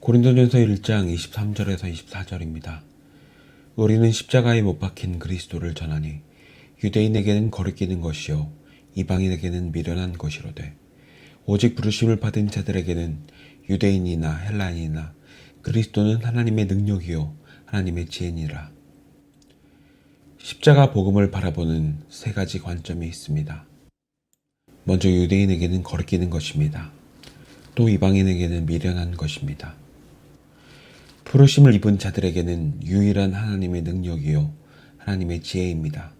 고린도전서 1장 23절에서 24절입니다. 우리는 십자가에 못 박힌 그리스도를 전하니 유대인에게는 거리끼는 것이요 이방인에게는 미련한 것이로되 오직 부르심을 받은 자들에게는 유대인이나 헬라인이나 그리스도는 하나님의 능력이요 하나님의 지혜니라. 십자가 복음을 바라보는 세 가지 관점이 있습니다. 먼저 유대인에게는 거리끼는 것입니다. 또 이방인에게는 미련한 것입니다. 부르심을 입은 자들에게는 유일한 하나님의 능력이요 하나님의 지혜입니다.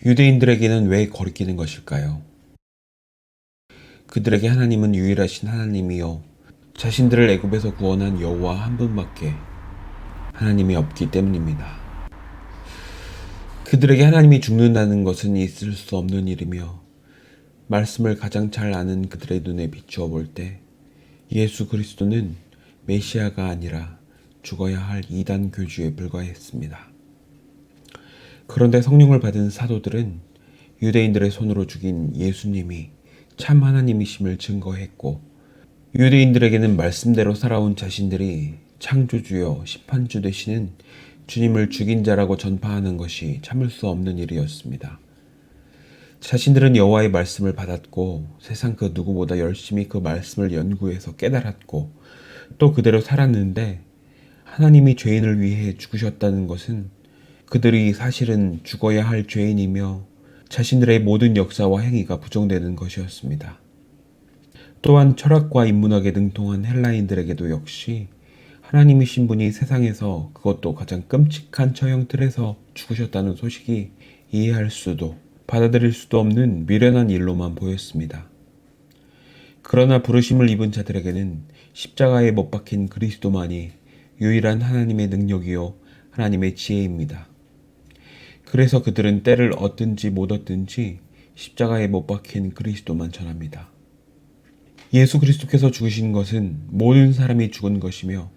유대인들에게는 왜 거리끼는 것일까요? 그들에게 하나님은 유일하신 하나님이요 자신들을 애굽에서 구원한 여호와 한 분밖에 하나님이 없기 때문입니다. 그들에게 하나님이 죽는다는 것은 있을 수 없는 일이며 말씀을 가장 잘 아는 그들의 눈에 비추어 볼 때 예수 그리스도는 메시아가 아니라 죽어야 할 이단 교주에 불과했습니다. 그런데 성령을 받은 사도들은 유대인들의 손으로 죽인 예수님이 참 하나님이심을 증거했고 유대인들에게는 말씀대로 살아온 자신들이 창조주여 심판주 되시는 주님을 죽인 자라고 전파하는 것이 참을 수 없는 일이었습니다. 자신들은 여호와의 말씀을 받았고 세상 그 누구보다 열심히 그 말씀을 연구해서 깨달았고 또 그대로 살았는데 하나님이 죄인을 위해 죽으셨다는 것은 그들이 사실은 죽어야 할 죄인이며 자신들의 모든 역사와 행위가 부정되는 것이었습니다. 또한 철학과 인문학에 능통한 헬라인들에게도 역시 하나님이신 분이 세상에서 그것도 가장 끔찍한 처형 틀에서 죽으셨다는 소식이 이해할 수도 받아들일 수도 없는 미련한 일로만 보였습니다. 그러나 부르심을 입은 자들에게는 십자가에 못 박힌 그리스도만이 유일한 하나님의 능력이요 하나님의 지혜입니다. 그래서 그들은 때를 얻든지 못 얻든지 십자가에 못 박힌 그리스도만 전합니다. 예수 그리스도께서 죽으신 것은 모든 사람이 죽은 것이며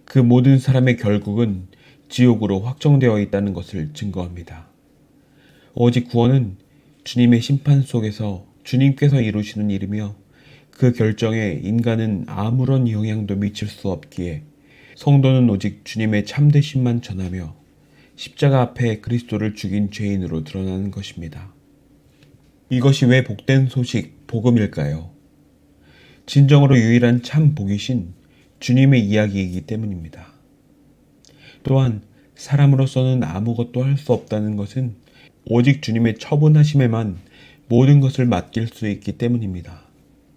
그 모든 사람의 결국은 지옥으로 확정되어 있다는 것을 증거합니다. 오직 구원은 주님의 심판 속에서 주님께서 이루시는 일이며 그 결정에 인간은 아무런 영향도 미칠 수 없기에 성도는 오직 주님의 참되심만 전하며 십자가 앞에 그리스도를 죽인 죄인으로 드러나는 것입니다. 이것이 왜 복된 소식, 복음일까요? 진정으로 유일한 참 복이신 주님의 이야기이기 때문입니다. 또한 사람으로서는 아무것도 할 수 없다는 것은 오직 주님의 처분하심에만 모든 것을 맡길 수 있기 때문입니다.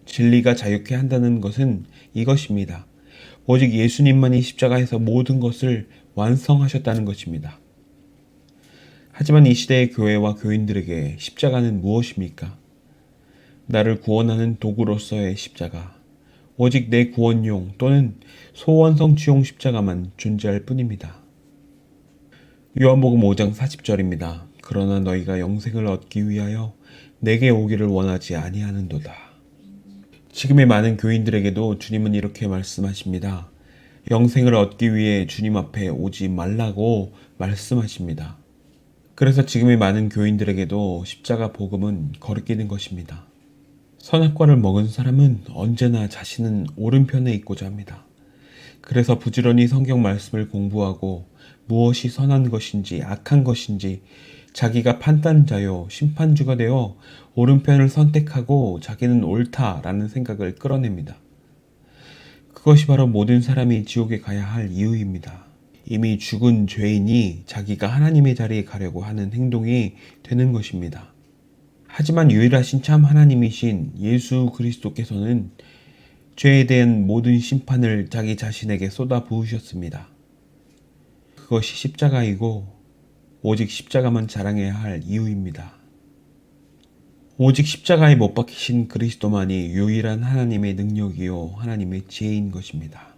진리가 자유케 한다는 것은 이것입니다. 오직 예수님만이 십자가에서 모든 것을 완성하셨다는 것입니다. 하지만 이 시대의 교회와 교인들에게 십자가는 무엇입니까? 나를 구원하는 도구로서의 십자가, 오직 내 구원용 또는 소원성취용 십자가만 존재할 뿐입니다. 요한복음 5장 40절입니다. 그러나 너희가 영생을 얻기 위하여 내게 오기를 원하지 아니하는도다. 지금의 많은 교인들에게도 주님은 이렇게 말씀하십니다. 영생을 얻기 위해 주님 앞에 오지 말라고 말씀하십니다. 그래서 지금의 많은 교인들에게도 십자가 복음은 거리끼는 것입니다. 선악과를 먹은 사람은 언제나 자신은 오른편에 있고자 합니다. 그래서 부지런히 성경 말씀을 공부하고 무엇이 선한 것인지 악한 것인지 자기가 판단자요 심판주가 되어 오른편을 선택하고 자기는 옳다라는 생각을 끌어냅니다. 그것이 바로 모든 사람이 지옥에 가야 할 이유입니다. 이미 죽은 죄인이 자기가 하나님의 자리에 가려고 하는 행동이 되는 것입니다. 하지만 유일하신 참 하나님이신 예수 그리스도께서는 죄에 대한 모든 심판을 자기 자신에게 쏟아 부으셨습니다. 그것이 십자가이고 오직 십자가만 자랑해야 할 이유입니다. 오직 십자가에 못 박히신 그리스도만이 유일한 하나님의 능력이요 하나님의 지혜인 것입니다.